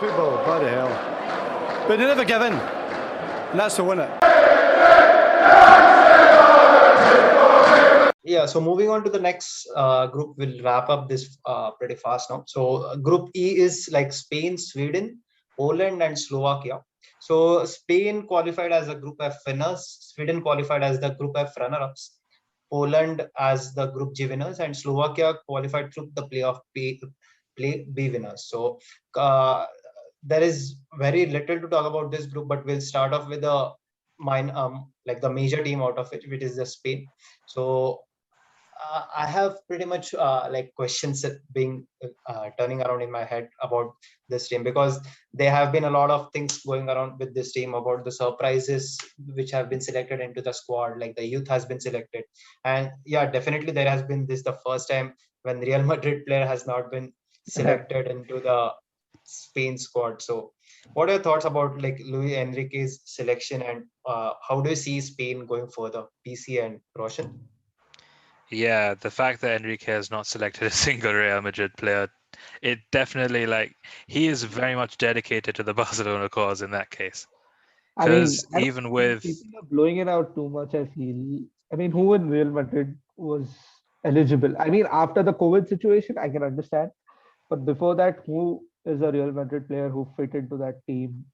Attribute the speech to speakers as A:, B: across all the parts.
A: football, bloody hell. But they never give in. And that's the winner.
B: Yeah, so moving on to the next group, we'll wrap up this pretty fast now. So Group E is like Spain, Sweden, Poland, and Slovakia. So Spain qualified as a Group F winners, Sweden qualified as the Group F runner-ups, Poland as the Group G winners, and Slovakia qualified through the playoff play B winners. So there is very little to talk about this group, but we'll start off with the like the major team out of it, which is the Spain. So I have pretty much like questions being turning around in my head about this team, because there have been a lot of things going around with this team about the surprises which have been selected into the squad, like the youth has been selected. And yeah, definitely there has been this the first time when Real Madrid player has not been selected into the Spain squad. So what are your thoughts about like Luis Enrique's selection, and how do you see Spain going further? PC and Roshan?
C: Yeah, the fact that Enrique has not selected a single Real Madrid player, it definitely he is very much dedicated to the Barcelona cause in that case.
D: I mean,
C: Because even with
D: people are blowing it out too much, I feel. I mean, who in Real Madrid was eligible? I mean, after the COVID situation, I can understand. But before that, who is a Real Madrid player who fit into that team,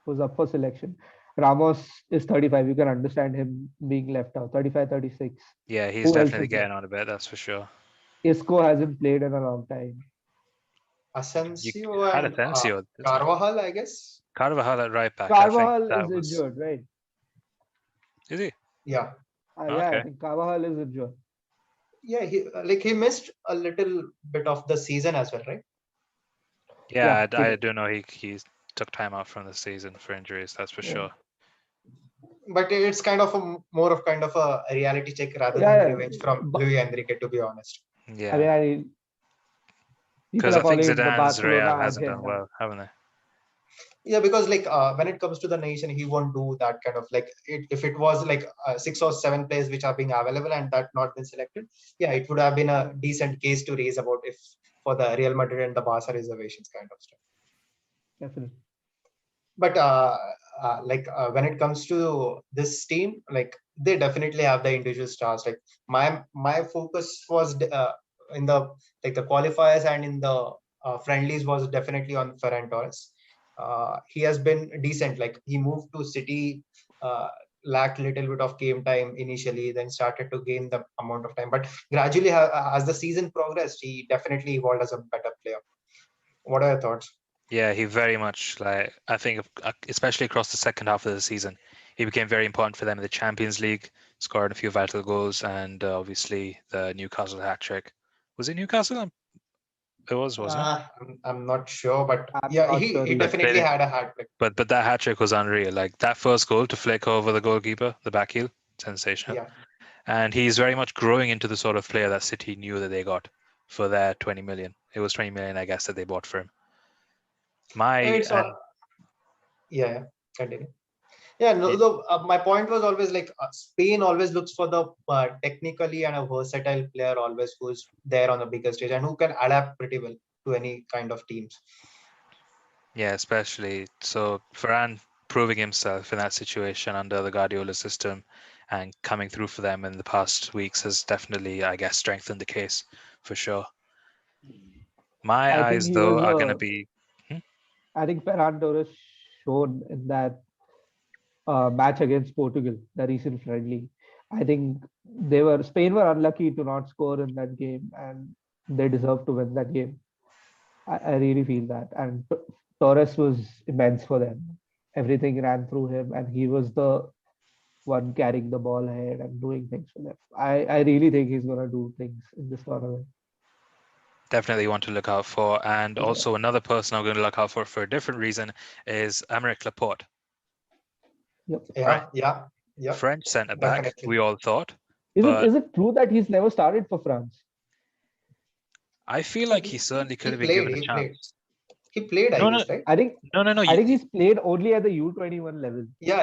D: was up for selection? Ramos is 35. You can understand him being left out. 35, 36.
C: yeah, he's
D: Who else
C: definitely
D: is there?
C: getting on a bit, that's for sure.
D: Isco hasn't played in a long time.
B: Asensio
C: had
B: and
C: Asensio.
B: Carvajal, I guess.
C: Carvajal at right back. I think
D: Carvajal
C: that
D: is
C: was.
D: injured, right?
C: Is he?
B: Yeah,
D: Yeah, I
C: Okay.
D: think Carvajal is injured.
B: yeah. He missed a little bit of the season as well, right?
C: Yeah,
D: Yeah, he
C: I
D: did.
C: do know he took time out from the season for injuries. That's for
D: Yeah.
C: sure.
B: But it's kind of more of kind of a reality check rather than
D: Yeah,
B: the
D: yeah.
B: revenge from
D: But
B: Luis Enrique, to be honest.
D: I
C: Yeah,
D: mean, people
C: because
D: are
C: I think
D: calling it the
C: Zidane's
D: Barcelona
C: Real hasn't done
D: agenda.
C: well, haven't they?
B: Yeah, because like when it comes to the nation, he won't do that kind of like if it was like 6 or 7 players which are being available and that not been selected. Yeah, it would have been a decent case to raise about if for the Real Madrid and the Barca reservations kind of stuff.
D: Definitely.
B: But when it comes to this team, like they definitely have the individual stars. Like my focus was in the like the qualifiers and in the friendlies was definitely on Ferran Torres. He has been decent. Like he moved to City, lacked little bit of game time initially, then started to gain the amount of time. But gradually, as the season progressed, he definitely evolved as a better player. What are your thoughts?
C: Yeah, he very much I think especially across the second half of the season, he became very important for them in the Champions League, scored a few vital goals, and obviously the Newcastle hat trick. Was it Newcastle? It was, wasn't it?
B: I'm not sure, but
D: I'm
B: yeah,
D: not
B: he
D: sure
B: he
D: either.
B: definitely had a hat trick.
C: But that hat trick was unreal. Like that first goal to flick over the goalkeeper, the back heel, sensational.
B: Yeah,
C: And he's very much growing into the sort of player that City knew that they got for their 20 million. It was 20 million, I guess, that they bought for him.
B: it's all. Yeah, continue. Yeah, no, my point was always like Spain always looks for the technically and a versatile player always who's there on the bigger stage and who can adapt pretty well to any kind of teams.
C: Yeah, especially so Varane proving himself in that situation under the Guardiola system and coming through for them in the past weeks has definitely, I guess, strengthened the case for sure. My
D: I think
C: eyes,
D: he
C: though,
D: was
C: are going to be.
D: I think Ferran Torres showed in that match against Portugal, the recent friendly. I think Spain were unlucky to not score in that game, and they deserve to win that game. I really feel that. And Torres was immense for them. Everything ran through him, and he was the one carrying the ball ahead and doing things for them. I really think he's gonna do things in this tournament.
C: Definitely want to look out for. And
D: Yeah.
C: also another person I'm going to look out for a different reason is Aymeric Laporte.
D: Yep.
B: Yeah,
C: French centre back,
B: definitely.
C: we all thought.
D: Is it true that he's never started for France?
C: I feel like he certainly could have been given a chance.
B: He played, I
C: No,
B: guess, right?
D: I think
C: No.
D: I think he's played only at the U21 level.
B: Yeah.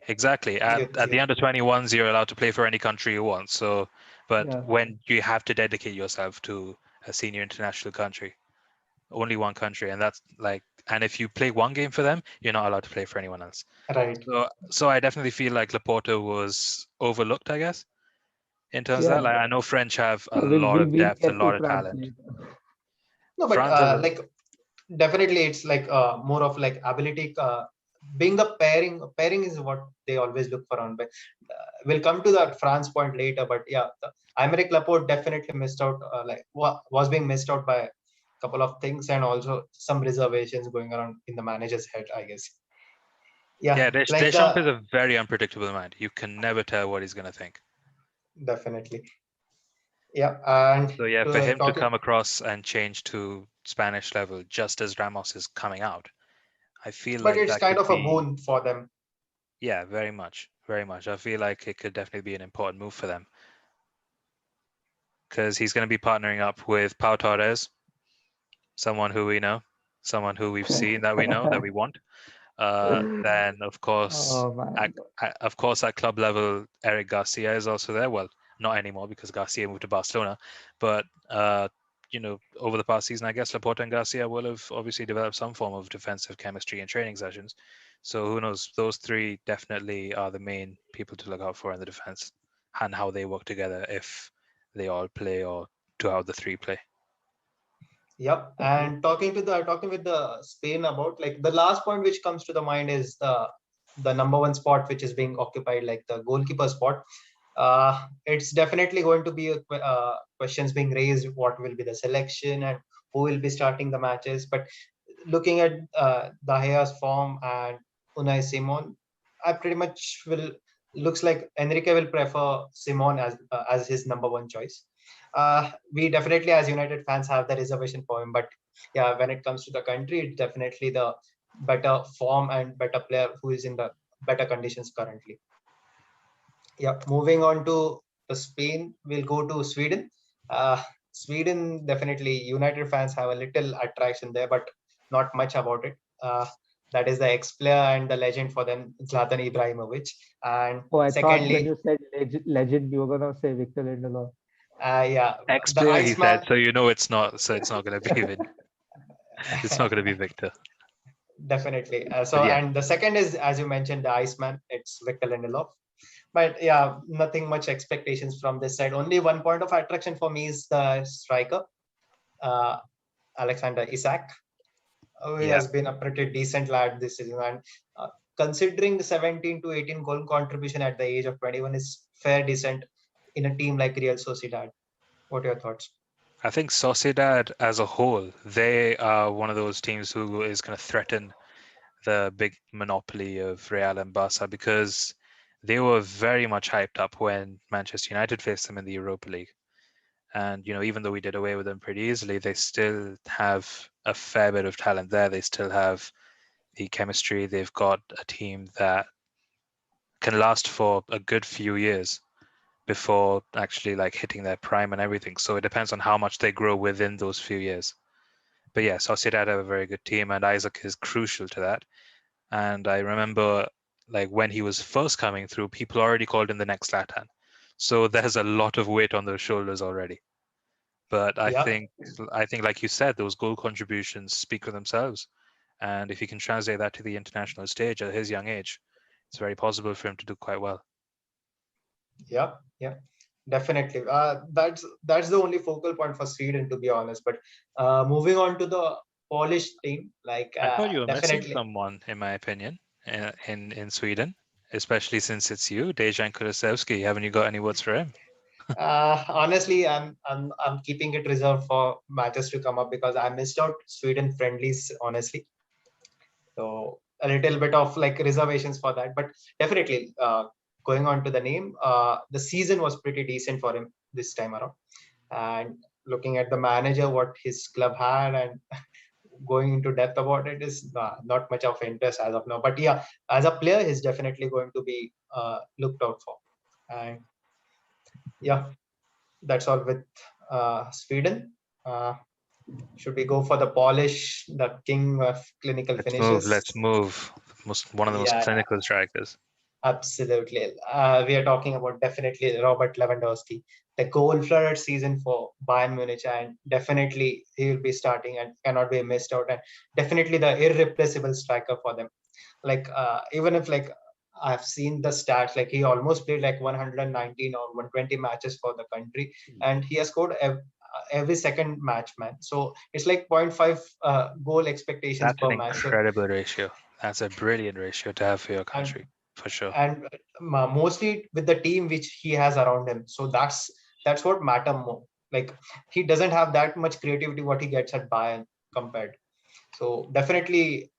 C: Exactly. At the under 21s, you're allowed to play for any country you want. But
D: Yeah.
C: when you have to dedicate yourself to a senior international country, only one country, and that's like, and if you play one game for them, you're not allowed to play for anyone else.
B: Right.
C: So I definitely feel like Laporta was overlooked, I guess, in terms of
D: Yeah.
C: that. Like I know French have a
D: We'll,
C: lot
D: we'll,
C: of
D: we'll
C: depth, a
D: get
C: lot
D: to
C: of
D: France
C: talent.
D: later.
B: No, but
C: France has
B: like definitely it's like more of like ability. Being the pairing is what they always look for on. But we'll come to that France point later. But yeah, Aymeric Laporte definitely missed out. Was being missed out by a couple of things, and also some reservations going around in the manager's head, I guess. Yeah, like
C: Deschamps is a very unpredictable man. You can never tell what he's going to think.
B: Definitely. Yeah, and
C: so yeah, for him to come across and change to Spanish level just as Ramos is coming out, I feel
B: but
C: like
B: it's
C: that
B: kind
C: could
B: of a
C: be,
B: boon for them.
C: yeah, very much, very much. I feel like it could definitely be an important move for them because he's going to be partnering up with Pau Torres, someone who we know, someone who we've seen that we know that we want. Then of course,
D: Oh man.
C: at club level, Eric Garcia is also there. Well, not anymore because Garcia moved to Barcelona, but over the past season, I guess Laporta and Garcia will have obviously developed some form of defensive chemistry in training sessions. So who knows? Those three definitely are the main people to look out for in the defense and how they work together if they all play or two out of the three play.
B: Yep. And talking with the Spain about like the last point which comes to the mind is the number one spot which is being occupied, like the goalkeeper spot. It's definitely going to be questions being raised. What will be the selection and who will be starting the matches? But looking at De Gea's form and Unai Simon, I pretty much looks like Enrique will prefer Simon as his number one choice. We definitely, as United fans, have the reservation for him. But yeah, when it comes to the country, it's definitely the better form and better player who is in the better conditions currently. Yeah, moving on to the Spain, we'll go to Sweden. Sweden, definitely, United fans have a little attraction there, but not much about it. That is the ex-player and the legend for them, Zlatan Ibrahimovic. And
D: Oh, I thought when
B: secondly,
D: you said legend, you were gonna say Victor Lindelof.
B: yeah, the
C: Ex-player, he
B: Iceman.
C: said. So it's not. So it's not going to be it's not going to be Victor.
B: Definitely.
C: Yeah.
B: And the second is, as you mentioned, the Iceman. It's Victor Lindelof. But yeah, nothing much expectations from this side. Only one point of attraction for me is the striker, uh, Alexander Isak, who has been a pretty decent lad this season. And considering the 17 to 18 goal contribution at the age of 21 is fair decent in a team like Real Sociedad. What are your thoughts?
C: I think Sociedad as a whole, they are one of those teams who is going to threaten the big monopoly of Real and Barca because they were very much hyped up when Manchester United faced them in the Europa League. And, even though we did away with them pretty easily, they still have a fair bit of talent there. They still have the chemistry. They've got a team that can last for a good few years before actually like hitting their prime and everything. So it depends on how much they grow within those few years. But yeah, Sociedad have a very good team, and Isaac is crucial to that. And I remember like when he was first coming through, people already called him the next Zlatan. So there's a lot of weight on those shoulders already. But I
B: Yeah.
C: think like you said, those goal contributions speak for themselves. And if he can translate that to the international stage at his young age, it's very possible for him to do quite well.
B: Yeah, definitely. That's the only focal point for Sweden, to be honest. But moving on to the Polish team, like
C: I thought you were missing
B: definitely.
C: someone, in my opinion, in Sweden, especially since it's you, Dejan Kulusevski. Haven't you got any words for him?
B: Honestly, I'm keeping it reserved for matches to come up because I missed out Sweden friendlies, honestly. So a little bit of like reservations for that, but definitely going on to the name, the season was pretty decent for him this time around. And looking at the manager, what his club had, and going into depth about it is not much of interest as of now. But yeah, as a player, he's definitely going to be looked out for. And yeah, that's all with Sweden. Should we go for the Polish, the king of clinical finishes?
C: Let's move. One of the most
B: Yeah,
C: clinical strikers.
B: Absolutely. We are talking about definitely Robert Lewandowski, the goal-flooded season for Bayern Munich, and definitely he will be starting and cannot be missed out. And definitely the irreplaceable striker for them. Like even if like I've seen the stats, like he almost played like 119 or 120 matches for the country, and he has scored every second match, man. So it's like 0.5 goal expectations
C: That's an
B: per match. So,
C: incredible ratio. That's a brilliant ratio to have for your
B: and
C: country, for sure.
B: and mostly with the team which he has around him. So that's what matter more. Like he doesn't have that much creativity what he gets at Bayern compared. So definitely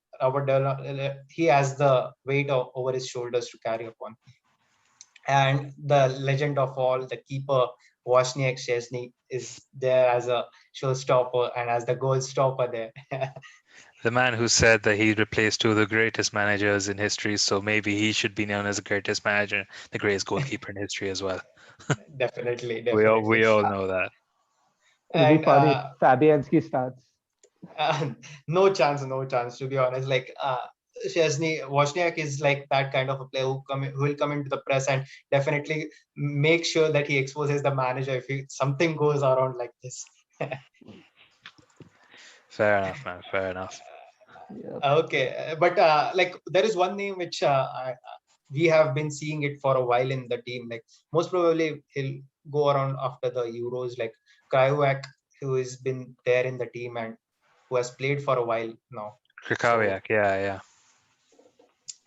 B: he has the weight over his shoulders to carry upon. And the legend of all, the keeper Wozniak Szczesny is there as a showstopper and as the goal stopper there.
C: The man who said that he replaced two of the greatest managers in history, so maybe he should be known as the greatest manager, the greatest goalkeeper in history as well.
B: Definitely,
C: We all
B: definitely.
C: we all know that.
D: It'll be
B: And
D: funny if Fabianski starts.
B: no chance, no chance, to be honest. Like Wozniak is like that kind of a player who will come into the press and definitely make sure that he exposes the manager if something goes around like this.
C: Fair enough, man. Fair enough.
D: Yeah.
B: Okay, but like there is one name which we have been seeing it for a while in the team. Like most probably he'll go around after the Euros. Like Krajovic, who has been there in the team and who has played for a while now. So,
C: Krikowiak, yeah.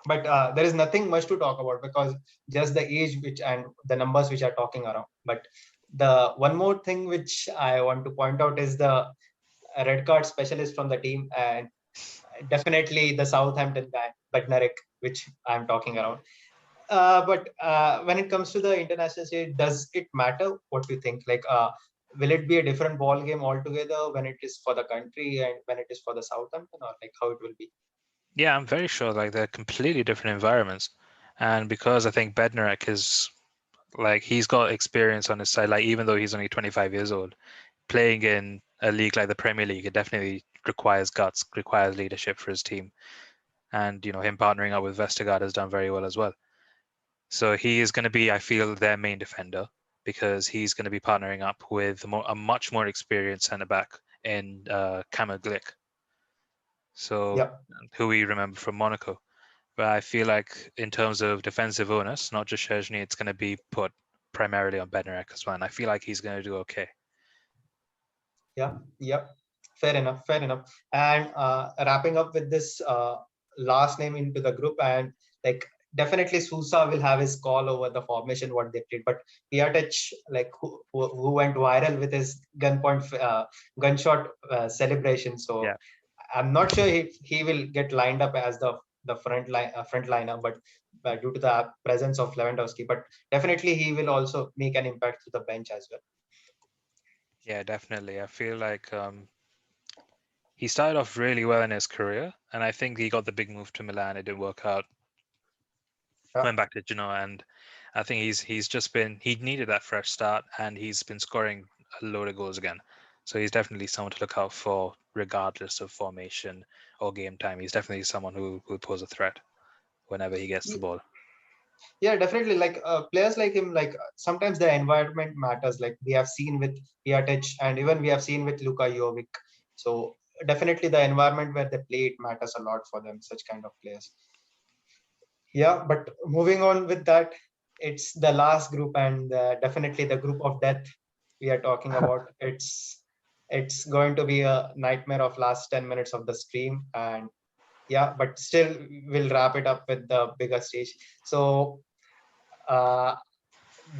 B: but there is nothing much to talk about because just the age which and the numbers which are talking around. But the one more thing which I want to point out is the red card specialist from the team, and definitely the Southampton guy, Bednarek, which I'm talking around. But when it comes to the international stage, does it matter? What do you think? Like, will it be a different ball game altogether when it is for the country and when it is for the Southampton, or like how it will be?
C: Yeah, I'm very sure like they're completely different environments. And because I think Bednarek is like he's got experience on his side, like even though he's only 25 years old, playing in a league like the Premier League, it definitely requires guts, requires leadership for his team. And him partnering up with Vestergaard has done very well as well. So he is going to be, I feel, their main defender because he's going to be partnering up with a much more experienced centre back in Kamil Glick. So
B: Yeah.
C: who we remember from Monaco. But I feel like in terms of defensive onus, not just Szczesny, it's going to be put primarily on Bednarek as well. And I feel like he's going to do okay.
B: Yeah. Fair enough. Fair enough. And wrapping up with this last name into the group, and like definitely Sousa will have his call over the formation what they played. But Piatek, like who went viral with his gunshot celebration. So
C: Yeah.
B: I'm not sure if he will get lined up as the front liner, but due to the presence of Lewandowski, but definitely he will also make an impact to the bench as well.
C: Yeah, definitely. I feel like he started off really well in his career, and I think he got the big move to Milan. It didn't work out.
B: Yeah.
C: Went back to Genoa, and I think he needed that fresh start, and he's been scoring a load of goals again. So he's definitely someone to look out for, regardless of formation or game time. He's definitely someone who will pose a threat whenever he gets the ball.
B: Yeah, definitely. Like players like him, like sometimes the environment matters. Like we have seen with Piatek, and even we have seen with Luka Jovic. So definitely the environment where they play it matters a lot for them. Such kind of players. Yeah, but moving on with that, it's the last group and definitely the group of death we are talking about. It's going to be a nightmare of last 10 minutes of the stream, and yeah, but still we'll wrap it up with the bigger stage. So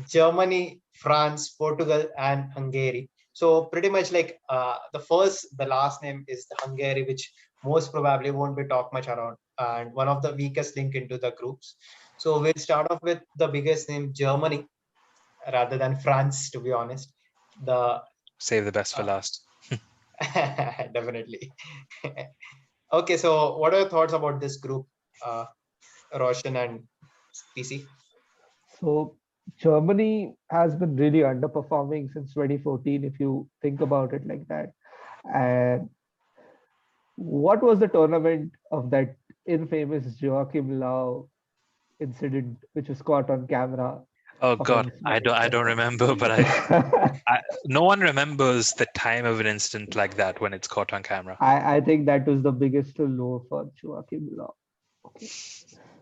B: Germany, France, Portugal, and Hungary. So pretty much like the last name is the Hungary, which most probably won't be talked much around, and one of the weakest link into the groups. So we'll start off with the biggest name, Germany, rather than France, to be honest. The
C: Save the best for last.
B: definitely. Okay, so what are your thoughts about this group, Roshan and PC?
D: So Germany has been really underperforming since 2014, if you think about it like that. And what was the tournament of that infamous Joachim Löw incident which was caught on camera.
C: Oh
D: of
C: God,
D: him
C: I don't remember, but no one remembers the time of an incident like that when it's caught on camera.
D: I think that was the biggest low for Joachim Löw. Okay.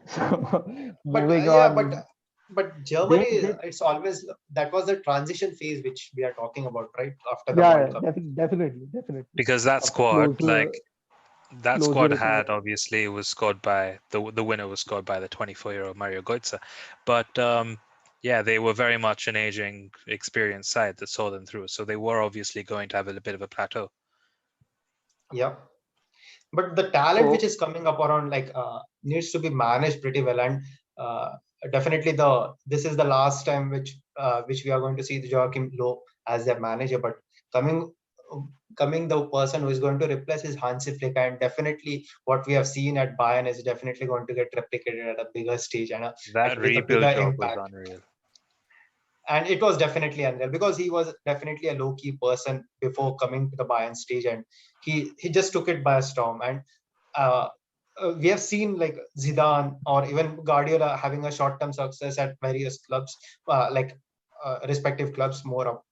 D: So
B: But
D: moving
B: yeah,
D: on.
B: but Germany,
D: They
B: it's always that was the transition phase which we are talking about, right? After the
D: yeah,
B: World Cup.
D: definitely.
C: Because that
D: After
C: squad,
D: closer
C: had
D: return.
C: obviously was scored by the winner was scored by the 24-year-old Mario Götze, but yeah, they were very much an aging, experienced side that saw them through, so they were obviously going to have a bit of a plateau.
B: Yeah. But the talent which
D: So
B: is coming up around needs to be managed pretty well, and uh, definitely this is the last time which we are going to see the Joachim Löw as their manager. But coming coming the person who is going to replace is Hansi Flick, and definitely what we have seen at Bayern is definitely going to get replicated at a bigger stage and
C: That
B: with a bigger
C: rebuild job was
B: impact.
C: unreal.
B: And it was definitely unreal because he was definitely a low key person before coming to the Bayern stage, and he just took it by a storm. And uh, we have seen like Zidane or even Guardiola having a short term success at various clubs, respective clubs, more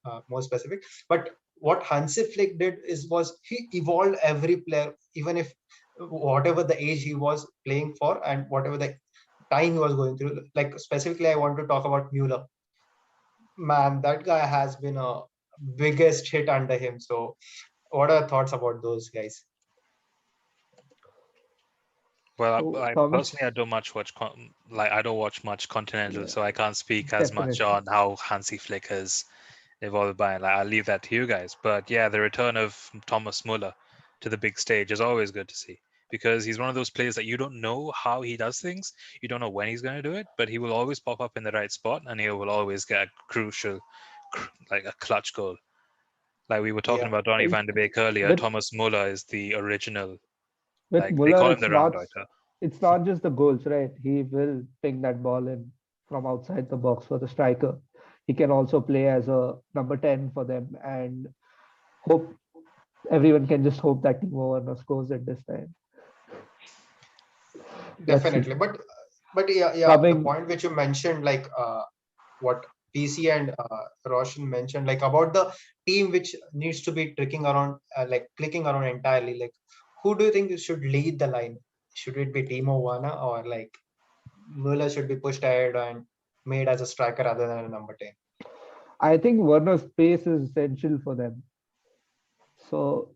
B: specific. But what Hansi Flick did was he evolved every player, even if whatever the age he was playing for and whatever the time he was going through. Like specifically, I want to talk about Mueller. Man, that guy has been a biggest hit under him. So, what are your thoughts about those guys?
C: Well,
D: so
C: I
D: Thomas,
C: personally I don't much watch I don't watch much Continental,
D: yeah,
C: so I can't speak as much
D: definitely.
C: on how Hansi Flick has evolved by. Like, I'll leave that to you guys. But yeah, the return of Thomas Muller to the big stage is always good to see because he's one of those players that you don't know how he does things. You don't know when he's going to do it, but he will always pop up in the right spot and he will always get a crucial, like a clutch goal. Like we were talking
B: Yeah,
C: about Donny
D: It,
C: van de Beek earlier,
D: with
C: Thomas Muller is the original,
D: with
C: like they
D: Muller,
C: call him the Raumdeuter.
D: it's not just the goals, right? He will ping that ball in from outside the box for the striker. He can also play as a number 10 for them, and hope everyone can just hope that Timo Werner scores at this time. Let's see.
B: definitely. But yeah, the
D: Coming,
B: point which you mentioned, what PC and Roshan mentioned, like about the team which needs to be clicking around entirely. Like, who do you think should lead the line? Should it be Timo Werner or like Mueller should be pushed ahead and made as a striker rather than a number 10?
D: I think Werner's pace is essential for them. So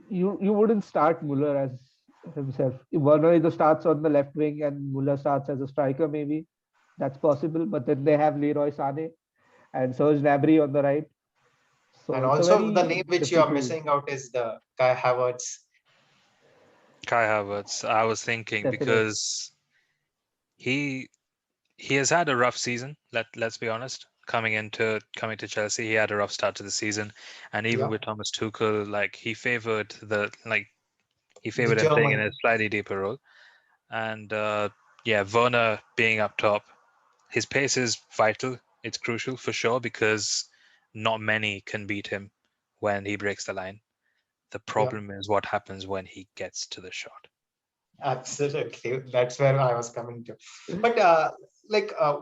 D: you wouldn't start Muller as himself. Werner either starts on the left wing and Muller starts as a striker, maybe. That's possible. But then they have Leroy Sané and Serge Gnabry on the right. So
B: And
D: it's a
B: also the
D: very
B: name which you are
D: difficult,
B: missing out is the Kai Havertz.
C: Kai Havertz. I was thinking
D: definite.
C: because he he has had a rough season. Let's be honest. Coming to Chelsea, he had a rough start to the season, and even
B: Yeah,
C: with Thomas Tuchel, he
B: the
C: favored him playing in
B: German.
C: a slightly deeper role. And yeah, Werner being up top, his pace is vital. It's crucial for sure because not many can beat him when he breaks the line. The
B: Yeah.
C: problem is what happens when he gets to the shot.
B: Absolutely. That's where I was coming to. But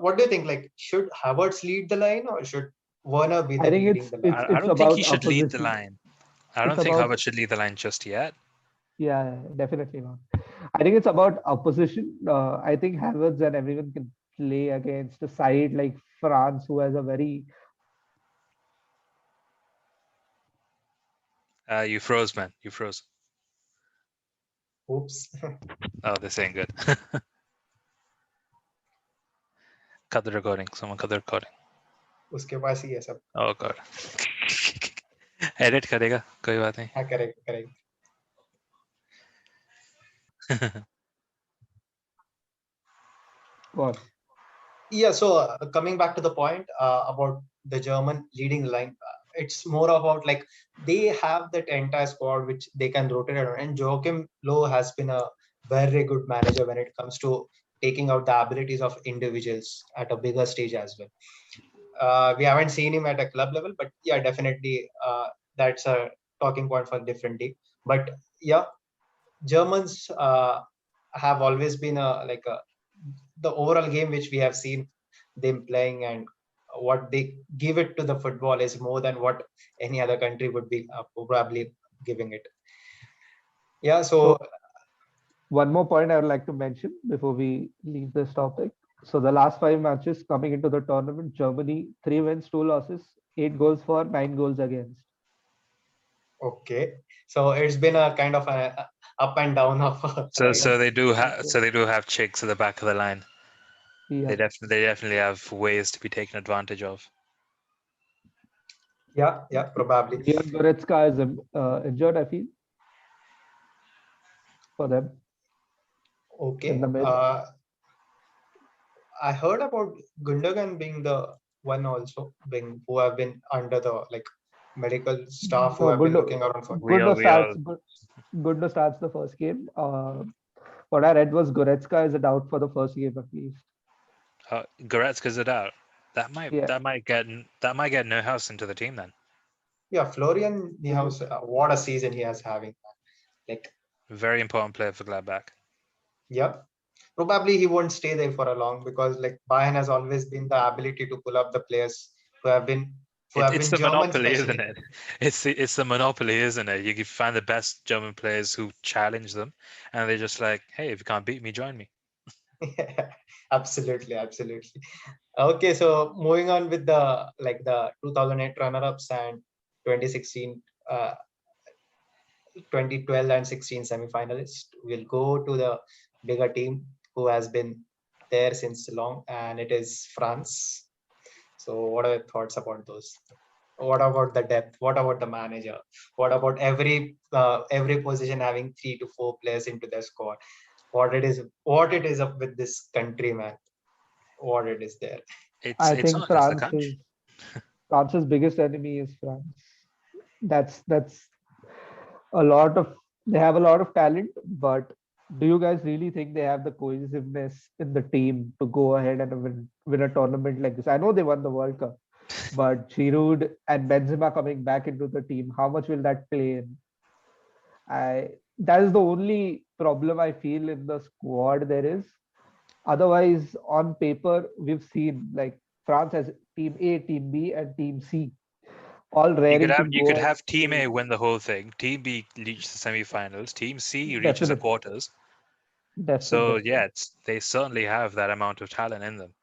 B: what do you think? Like, should Havertz lead the line or should Werner be
D: I
B: the
D: think
B: leading the line?
C: I
D: it's
C: don't think he
D: about
C: should lead the
D: opposition.
C: line. I
D: It's
C: don't think
D: about
C: Havertz should lead the line just yet.
D: yeah, definitely not. I think it's about opposition. I think Havertz and everyone can play against a side like France, who has a very
C: You froze, man. You froze.
B: Oops.
C: Oh, this ain't good. Cut the recording. Someone cut the recording.
B: उसके पास ही है सब.
C: Oh god. Edit करेगा कोई बात नहीं.
B: हाँ, correct.
D: God.
B: Yeah, so coming back to the point about the German leading line, it's more about like they have that entire squad which they can rotate around. And Joachim Low has been a very good manager when it comes to taking out the abilities of individuals at a bigger stage as well. We haven't seen him at a club level, but yeah, definitely that's a talking point for a different day. But yeah, Germans have always been the overall game which we have seen them playing and what they give it to the football is more than what any other country would be probably giving it. Yeah, so
D: one more point I would like to mention before we leave this topic. So the last 5 matches coming into the tournament, Germany 3 wins, 2 losses, 8 goals for, 9 goals against.
B: okay, so it's been a kind of a up and down of
C: So they do have chicks at the back of the line.
D: Yeah.
C: They definitely have ways to be taken advantage of.
B: yeah, probably.
D: Leon Goretzka is injured, I feel, for them.
B: Okay.
D: In the mid.
B: I heard about Gundogan being the one also who have been under the medical staff who have been looking around for.
D: Gundo starts the first game. What I read was Goretzka is a doubt for the first game at least.
C: Goretzka's a doubt. That might get Neuhaus into the team then.
B: Yeah, Florian Neuhaus, what a season he has having.
C: Very important player for Gladbach.
B: Yeah, probably he won't stay there for a long because Bayern has always been the ability to pull up the players who have been.
C: It's the
B: German,
C: monopoly,
B: especially.
C: isn't it? It's the monopoly, isn't it? You can find the best German players who challenge them, and they're just like, "Hey, if you can't beat me, join me."
B: Yeah, absolutely. Okay, so moving on with the 2008 runner-ups and 2016, 2012 and 16 semi-finalists. We'll go to the bigger team who has been there since long, and it is France. So what are your thoughts about those? What about the depth? What about the manager? What about every position having 3 to 4 players into their squad? What it is up with this country, man? What it is there?
D: I think France's biggest enemy is France. That's a lot of, they have a lot of talent, but do you guys really think they have the cohesiveness in the team to go ahead and win a tournament like this? I know they won the World Cup, but Giroud and Benzema coming back into the team, how much will that play in? That is the only problem I feel in the squad there is. Otherwise, on paper, we've seen France has Team A, Team B, and Team C. All raring to go.
C: You could have Team A win the whole thing. Team B reach the semi-finals. Team C reaches the quarters.
D: Definitely.
C: So yeah, they certainly have that amount of talent in them.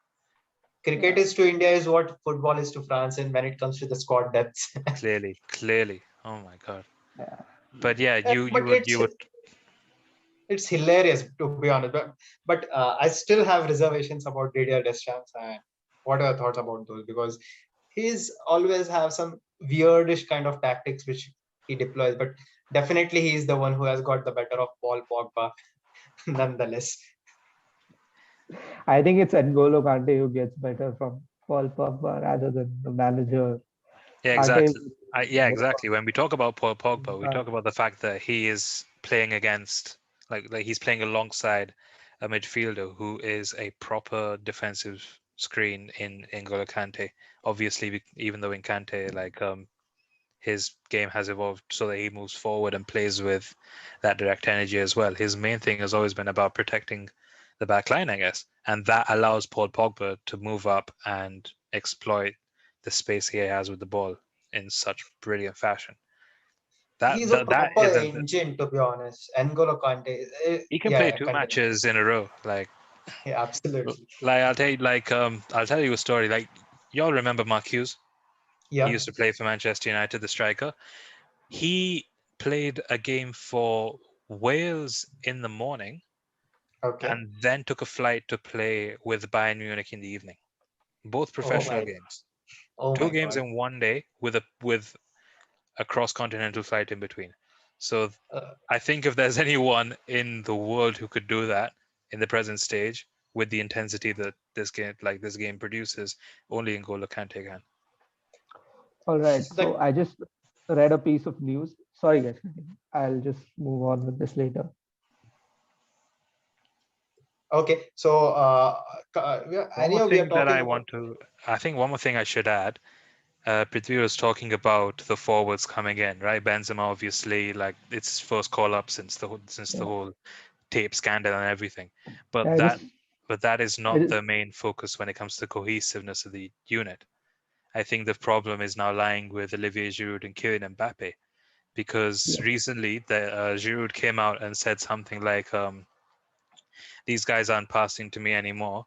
B: Cricket is to India is what football is to France, and when it comes to the squad depths.
C: Clearly. Oh my god.
D: Yeah.
C: But yeah, you would.
B: It's hilarious to be honest, but I still have reservations about Didier Deschamps. And what are your thoughts about those? Because he's always have some weirdish kind of tactics which he deploys, but definitely he's the one who has got the better of Paul Pogba, nonetheless.
D: I think it's N'Golo Kante who gets better from Paul Pogba rather than the manager.
C: Yeah, exactly. Exactly. When we talk about Paul Pogba, we talk about the fact that he is playing against, like he's playing alongside a midfielder who is a proper defensive screen in N'Golo Kante. Obviously, even though in Kante, his game has evolved so that he moves forward and plays with that direct energy as well. His main thing has always been about protecting the back line, I guess. And that allows Paul Pogba to move up and exploit the space he has with the ball in such brilliant fashion.
B: He's a proper engine, to be honest. N'Golo Kante.
C: He can play 2 matches in a row.
B: Yeah, absolutely.
C: I'll tell you a story. Y'all remember Mark Hughes?
B: Yeah.
C: He used to play for Manchester United, the striker. He played a game for Wales in the morning, and then took a flight to play with Bayern Munich in the evening. Both professional games. 2 games in one day with a cross-continental flight in between. So I think if there's anyone in the world who could do that in the present stage with the intensity that this game produces, only N'Golo Kante can.
D: All right. So I just read a piece of news. Sorry, guys. I'll just move on with this later.
B: Okay. So
C: I think one more thing I should add. Prithvi was talking about the forwards coming in, right? Benzema, obviously, it's his first call up since the whole tape scandal and everything. But But that is
D: I
C: not
D: just-
C: the main focus when it comes to the cohesiveness of the unit. I think the problem is now lying with Olivier Giroud and Kylian Mbappe, because
D: Yeah.
C: recently Giroud came out and said something like, "These guys aren't passing to me anymore,"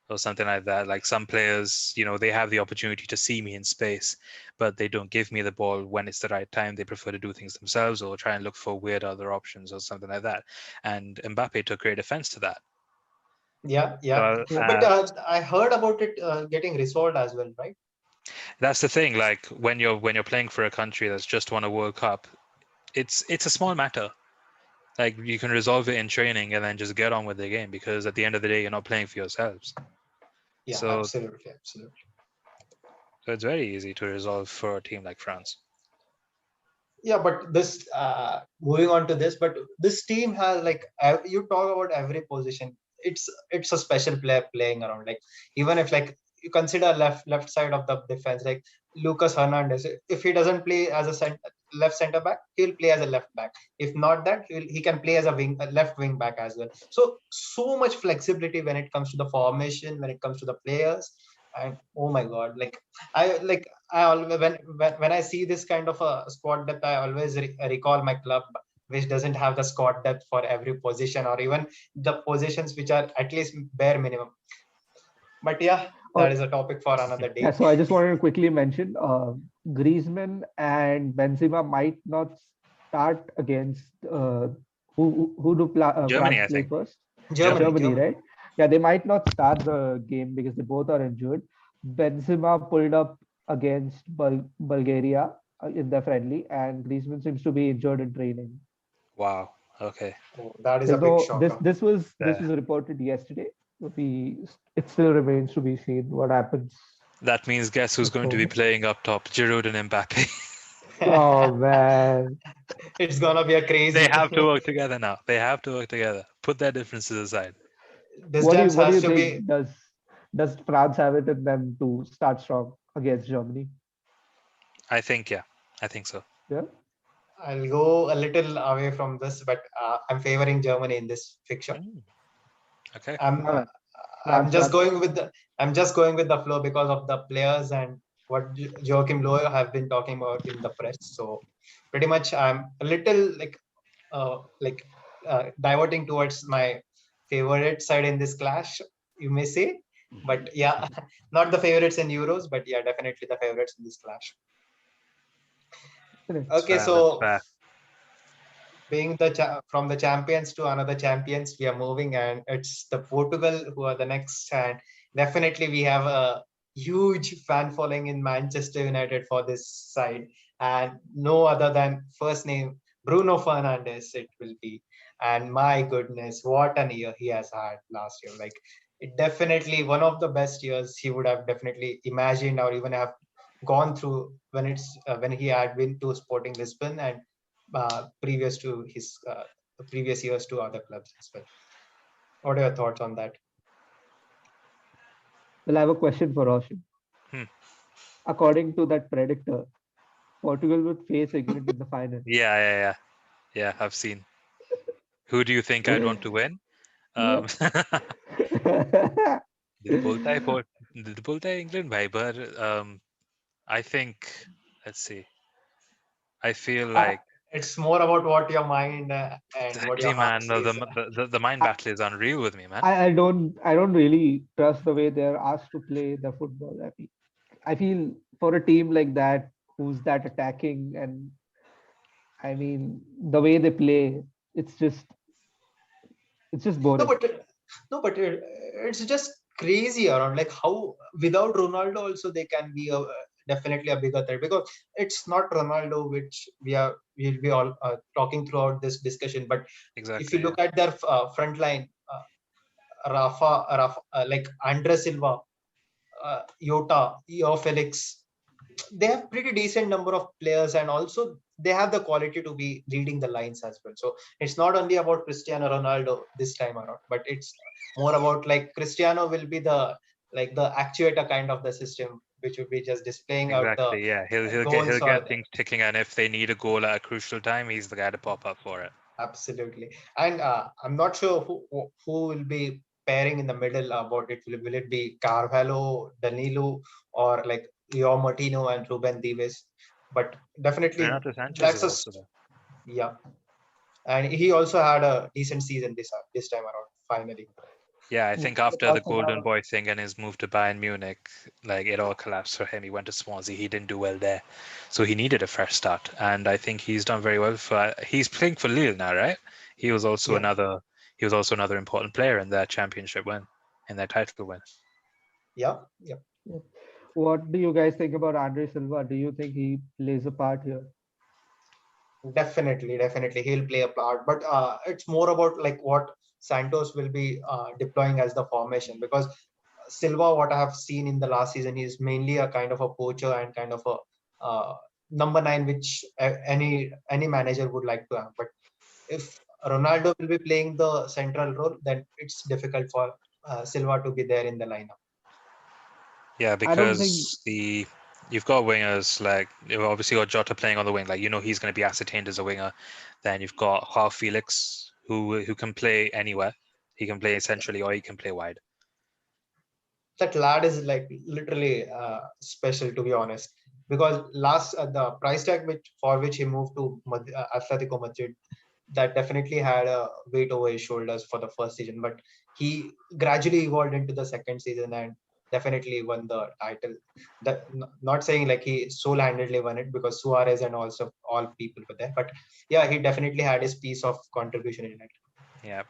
C: or something like that. Like, some players, they have the opportunity to see me in space, but they don't give me the ball when it's the right time. They prefer to do things themselves or try and look for weird other options or something like that. And Mbappe took great offense to that.
B: Yeah,
C: So,
B: but I heard about it getting resolved as well, right?
C: that's the thing. Like, when you're playing for a country that's just won a World Cup, it's a small matter. Like, you can resolve it in training and then just get on with the game, because at the end of the day, you're not playing for yourselves.
B: Yeah,
C: So
B: absolutely.
C: it's very easy to resolve for a team like France.
B: Yeah, but this moving on to this, but this team has like you talk about every position. It's a special player playing around. Like, even if like you consider left side of the defense, like Lucas Hernandez, if he doesn't play as a left center back, he'll play as a left back. If not that, he can play as a left wing back as well. So much flexibility when it comes to the formation, when it comes to the players, and oh my god, like I always when I see this kind of a squad depth, I always recall my club, which doesn't have the squad depth for every position, or even the positions which are at least bare minimum. But yeah,
D: Oh,
B: that is a topic for another
D: yeah,
B: day.
D: so I just wanted to quickly mention Griezmann and Benzema might not start against who do
C: Germany,
D: France
C: I
D: play
C: think.
D: first?
B: Germany.
D: Right? Yeah, they might not start the game because they both are injured. Benzema pulled up against Bulgaria in the friendly, and Griezmann seems to be injured in training.
C: Wow. Okay.
B: Oh, that is a
D: There's
B: big
D: no this
B: shocker.
D: this was reported yesterday. It still remains to be seen what happens.
C: That means, guess who's going to be playing up top? Giroud and Mbappe.
D: Oh man.
B: It's gonna be a
C: They
B: crazy
C: have to
B: thing.
C: work together now. They have to work together. Put their differences aside.
B: This
D: What do you
B: dance
D: what do
B: has
D: you
B: to be.
D: think? Does France have it in them to start strong against Germany?
C: I think, yeah. I think so.
D: Yeah.
B: I'll go a little away from this, but I'm favoring Germany in this fixture.
C: Okay.
B: I'm
D: Alright.
B: I'm
D: France,
B: just
D: France.
B: going with the flow because of the players and what Joachim Low have been talking about in the press. So pretty much I'm a little like diverting towards my favorite side in this clash, you may say. But yeah, not the favorites in Euros, but yeah, definitely the favorites in this clash.
D: Correct.
B: Okay,
C: That's
B: so
C: fair.
B: being from the champions to another champions, we are moving, and it's the Portugal who are the next. And definitely we have a huge fan following in Manchester United for this side, and no other than first name Bruno Fernandes it will be. And my goodness, what an year he has had last year. Like, it definitely one of the best years he would have definitely imagined or even have gone through when he had been to Sporting Lisbon and previous to his previous years to other clubs as well. What are your thoughts on that?
D: Well, I have a question for Roshan.
C: Hmm.
D: According to that predictor, Portugal would face England in the final.
C: Yeah, I've seen. Who do you think I'd want to win?
D: Yeah.
C: Did बोलता है England भाई, but I think, let's see. I feel like,
B: It's more about what your mind and what your
C: exactly,
B: heart
C: man. No,
B: says.
C: the mind battle is unreal with me, man.
D: I don't really trust the way they're asked to play the football. I feel for a team like that who's that attacking, and I mean the way they play, it's just
B: No,
D: boring.
B: but it's just crazy around like how without Ronaldo also they can be definitely a bigger threat, because it's not Ronaldo which we'll be all talking throughout this discussion. But if you
C: Exactly, yeah.
B: look at their front line, Rafa, like Andre Silva, Yota, Eo Felix, they have pretty decent number of players, and also they have the quality to be leading the lines as well. So it's not only about Cristiano Ronaldo this time around, but it's more about like Cristiano will be the actuator kind of the system, which will be just displaying out the
C: Exactly, yeah. He'll
B: goals
C: get
B: or
C: things ticking, and if they need a goal at a crucial time, he's the guy to pop up for it.
B: absolutely. And I'm not sure who will be pairing in the middle about it. Will it be Carvalho, Danilo, or like Leo Martino and Ruben Dives? But definitely
C: Renato Sanchez
B: that's
C: is
B: a
C: also there.
B: yeah. And he also had a decent season this time around. Finally,
C: Yeah, I
D: We
C: think
D: were
C: after the
D: talking
C: Golden
D: about
C: Boy thing and his move to Bayern Munich, like it all collapsed for him. He went to Swansea. He didn't do well there, so he needed a fresh start. And I think he's done very well. He's playing for Lille now, right? He was also
B: yeah,
C: another. He was also another important player in their championship win, in their title win.
B: yeah, yeah.
D: yeah. What do you guys think about Andre Silva? Do you think he plays a part here?
B: Definitely, he'll play a part. But it's more about like what Santos will be deploying as the formation, because Silva, what I have seen in the last season, he is mainly a kind of a poacher and kind of a number nine, which any manager would like to have. But if Ronaldo will be playing the central role, then it's difficult for Silva to be there in the lineup.
C: Yeah,
D: I don't think
C: because you've got wingers like you've obviously got Jota playing on the wing, like he's going to be ascertained as a winger. Then you've got Joao Felix who can play anywhere. He can play centrally or he can play wide.
B: That lad is like literally special, to be honest, because last the price tag for which he moved to Atletico Madrid, that definitely had a weight over his shoulders for the first season, but he gradually evolved into the second season and definitely won the title. That not saying like he sole-handedly won it, because Suarez and also all people were there, but yeah, he definitely had his piece of contribution in it.
C: Yeah.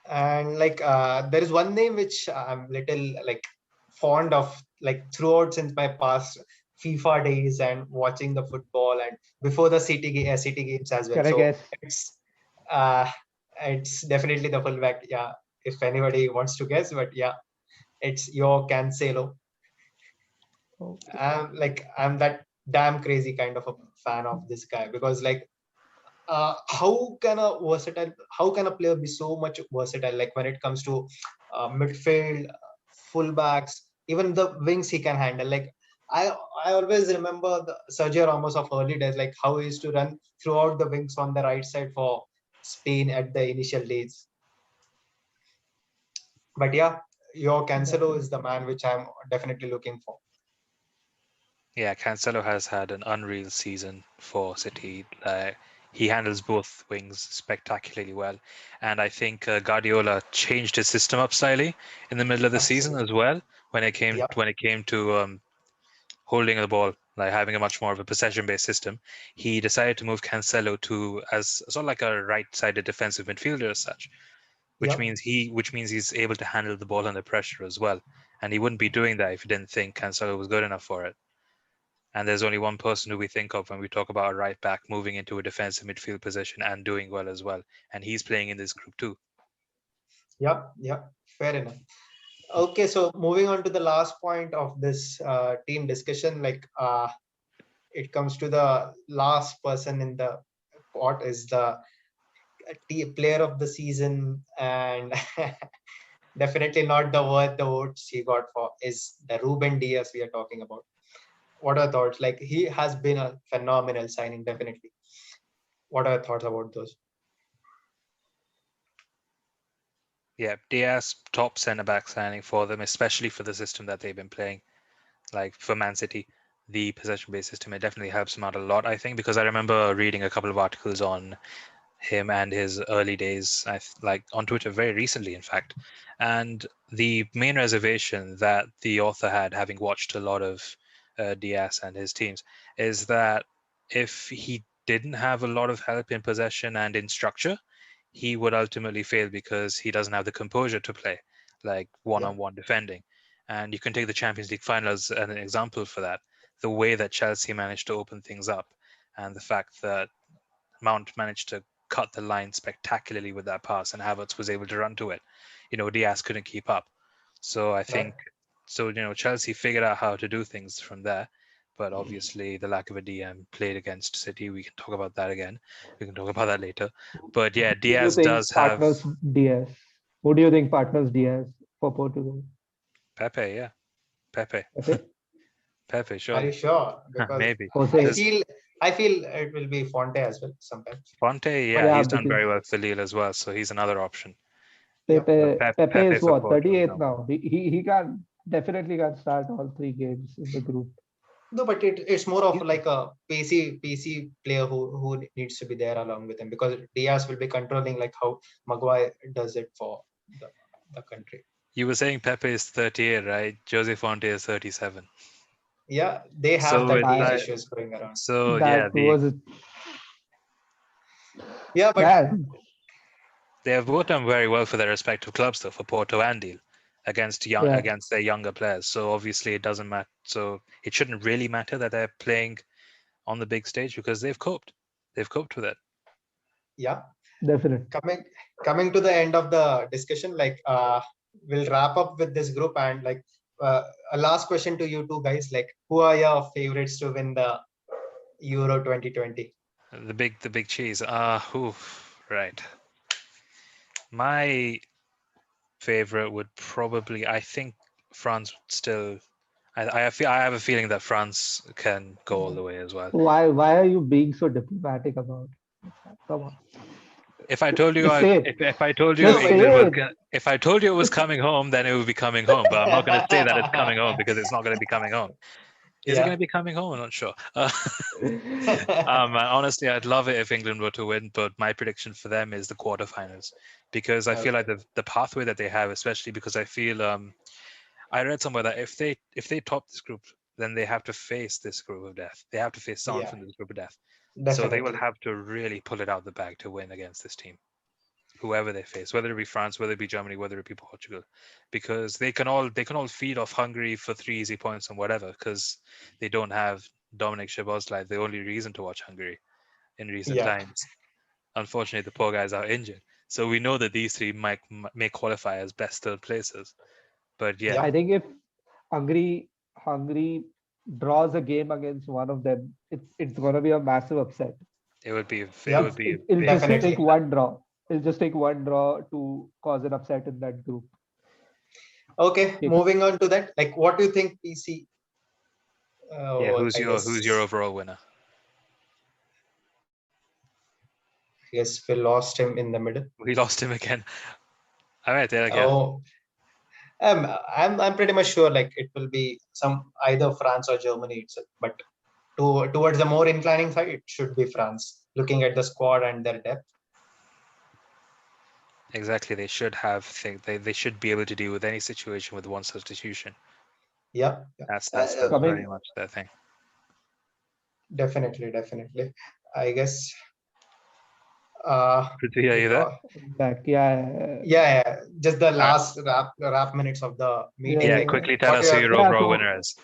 B: And like there is one name which I'm little like fond of, like throughout since my past FIFA days and watching the football and before the city games as well.
D: can I
B: So
D: guess?
B: uh it's definitely the fullback. Yeah, if anybody wants to guess, but yeah, it's your Cancelo.
D: Okay.
B: I'm that damn crazy kind of a fan of this guy, because like how can a player be so much versatile, like when it comes to midfield, fullbacks, even the wings he can handle. Like i I always remember the Sergio Ramos of early days, like how he used to run throughout the wings on the right side for Spain at the initial days. But yeah, your Cancelo
D: Definitely.
B: is the man which I'm definitely looking for.
C: Yeah, Cancelo has had an unreal season for City. He handles both wings spectacularly well, and I think Guardiola changed his system up slightly in the middle of the season
B: Absolutely.
C: as well
B: Yeah,
C: when it came to holding the ball, like having a much more of a possession-based system. He decided to move Cancelo to as sort of like a right-sided defensive midfielder as such,
B: yeah.
C: which means he's able to handle the ball under pressure as well. And he wouldn't be doing that if he didn't think Cancelo was good enough for it. And there's only one person who we think of when we talk about a right back moving into a defensive midfield position and doing well as well. And he's playing in this group too.
B: Yeah, fair enough. Okay, so moving on to the last point of this team discussion, like it comes to the last person in the pot is the player of the season, and definitely not the worth the votes he got for is the Ruben Diaz we are talking about. What are thoughts? Like he has been a phenomenal signing, definitely. What are your thoughts about those?
C: Yeah, Diaz, top centre back signing for them, especially for the system that they've been playing. Like for Man City, the possession based system, it definitely helps him out a lot, I think, because I remember reading a couple of articles on him and his early days, like on Twitter very recently, in fact. And the main reservation that the author had, having watched a lot of Diaz and his teams, is that if he didn't have a lot of help in possession and in structure, he would ultimately fail because he doesn't have the composure to play like
B: Yeah,
C: one-on-one defending. And you can take the Champions League final as an example for that. The way that Chelsea managed to open things up, and the fact that Mount managed to cut the line spectacularly with that pass, and Havertz was able to run to it. Diaz couldn't keep up. So I
B: right.
C: think Chelsea figured out how to do things from there. But obviously, the lack of a DM played against City. We can talk about that again. We can talk about that later. But yeah,
D: Who do you
C: Diaz
D: think
C: does have
D: partners Diaz? Who do you think partners Diaz for Portugal?
C: Pepe. Yeah, Pepe.
D: Pepe?
C: Pepe,
B: Are you
C: surely.
B: sure? Because
C: Maybe.
B: I
D: Jose?
C: There's
B: feel I feel it will be Fonte as well sometimes.
C: Fonte.
B: But
C: Yeah,
D: Yeah,
C: he's done
D: because
C: very well for Lille as well. So he's another option.
D: Pepe is
C: for
D: what,
C: Porto
D: 38th
C: now.
D: now. He can definitely can start all 3 games in the group.
B: No, but it's more of like a pacey player who needs to be there along with him, because Diaz will be controlling like how Maguire does it for the country.
C: You were saying Pepe is 38, right? Jose Fonte is 37.
B: Yeah, they have
C: So
B: that
C: it's
B: age
C: like-
B: issues going around.
C: So
D: That was
B: Yeah, but
D: that.
C: they have both done very well for their respective clubs, though, for Porto and Lille, against
D: Yeah.
C: their younger players. So obviously it doesn't matter. So it shouldn't really matter that they're playing on the big stage because they've coped. They've coped with it.
B: yeah,
D: Definitely.
B: coming to the end of the discussion, like we'll wrap up with this group, and like a last question to you two guys, like who are your favorites to win the Euro 2020?
C: The big cheese. Right. My favorite would probably, I think, France still. I have a feeling that France can go all the way as well.
D: Why are you being so diplomatic about it? Come on.
C: If I told you,
D: Just say it.
C: if I told you
D: Just
C: England
D: say
C: was,
D: it.
C: if I told you it was coming home, then it would be coming home. But I'm not going to say that it's coming home because it's not going to be coming home. Is it
B: Yeah.
C: going to be coming home? I'm not sure. Honestly, I'd love it if England were to win, but my prediction for them is the quarterfinals, because I feel like the pathway that they have, especially because I feel I read somewhere that if they top this group, then they have to face this group of death. They have to face someone
B: Yeah.
C: from this group of death.
B: Definitely.
C: So they will have to really pull it out the bag to win against this team, whoever they face, whether it be France, whether it be Germany, whether it be Portugal, because they can all feed off Hungary for 3 easy points and whatever, because they don't have Dominic Szoboszlai, the only reason to watch Hungary in recent
B: Yeah.
C: times. Unfortunately, the poor guys are injured, so we know that these three may qualify as best third places. But yeah,
D: I think if Hungary draws a game against one of them, it's gonna be a massive upset.
C: it would be
B: Yep.
D: It'll just
B: Definitely.
D: take one draw. It'll just take one draw to cause an upset in that group.
B: Okay, moving on to that. Like, what do you think, PC?
C: who's your overall winner?
B: Yes, we lost him in the middle.
C: We lost him again. All right, there again.
B: Oh, I'm pretty much sure like it will be either France or Germany itself. But towards the more inclining side, it should be France. Looking at the squad and their depth.
C: Exactly, they should they should be able to deal with any situation with one substitution.
B: Yeah.
C: That's
D: Coming-
C: very much their thing.
B: Definitely. I guess.
C: Prithvi, are you there?
D: Back, yeah.
B: Yeah. Just the last rap minutes of the meeting.
C: Yeah,
B: like,
C: quickly tell
B: what
C: us who
B: your-
C: your
D: Yeah,
C: overall
D: so-
C: winner is.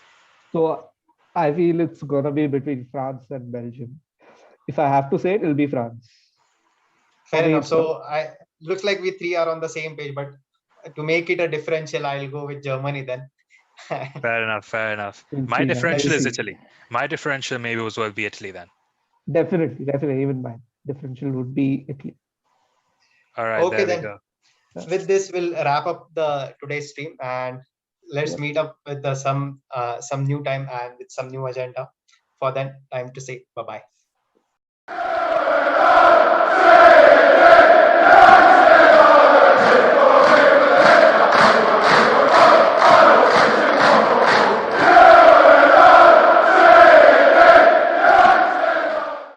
D: So I feel it's gonna be between France and Belgium. If I have to say it, it'll be France.
B: Fair
D: I mean,
B: enough. So I looks like we three are on the same page, but to make it a differential, I'll go with Germany then.
C: Fair enough.
D: We'll
C: My
D: see, man.
C: differential
D: We'll
C: is
D: see.
C: Italy. My differential maybe was well be Italy then.
D: Definitely. Even my differential would be Italy.
C: All right,
B: Okay,
C: there we
B: then.
C: go.
B: With this, we'll wrap up the today's stream, and let's
D: Yep.
B: meet up with some new time and with some new agenda. For then, time to say bye bye.